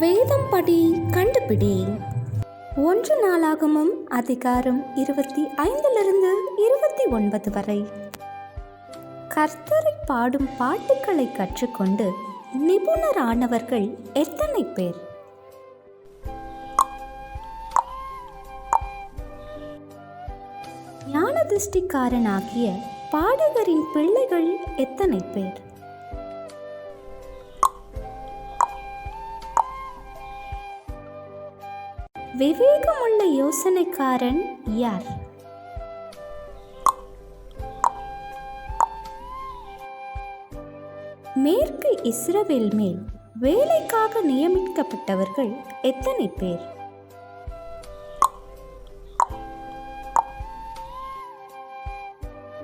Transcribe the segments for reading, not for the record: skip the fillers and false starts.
வேதம் படி கண்டுபிடி. 1 நாளாகமம் அதிகாரம் 25 29 வரை. கர்த்தரை பாடும் பாட்டுக்களை கற்றுக்கொண்டு நிபுணரானவர்கள் எத்தனை பேர்? ஞானதிஷ்டிக்காரனாகிய பாடகரின் பிள்ளைகள் எத்தனை பேர்? விவேகமுள்ள யோசனைக்காரன் யார்? மேற்கு இஸ்ரவேல் மேல் வேலைக்காக நியமிக்கப்பட்டவர்கள் எத்தனை பேர்?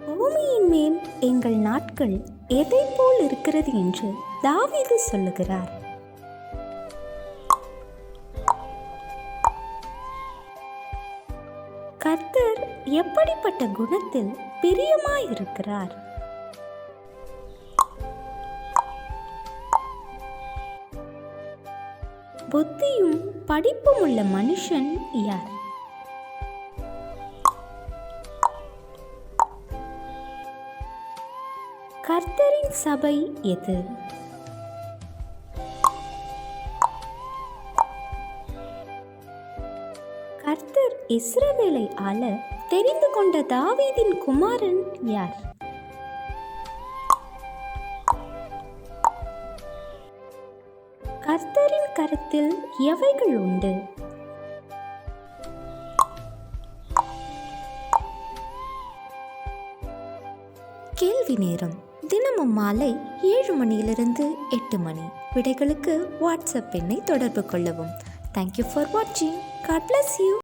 பூமியின் மேல் எங்கள் நாட்கள் எதை போல் இருக்கிறது என்று தாவீது சொல்லுகிறார். கர்த்தர் எப்படிப்பட்ட குணத்தில் பிரியமாயிருக்கிறார்? புத்தியும் படிப்பும் உள்ள மனுஷன் யார்? கர்த்தரின் சபை எது? கர்த்தர் இஸ்ரவேலை ஆள தெரிந்து கொண்ட தாவீதின் குமாரன் யார்? கர்த்தரின் கரத்தில் எவைகள் உண்டு? கேள்வி நேரம். தினமும் மாலை 7 மணியிலிருந்து 8 மணி. விடைகளுக்கு வாட்ஸ்அப் எண்ணை தொடர்பு கொள்ளவும். Thank you for watching. God bless you.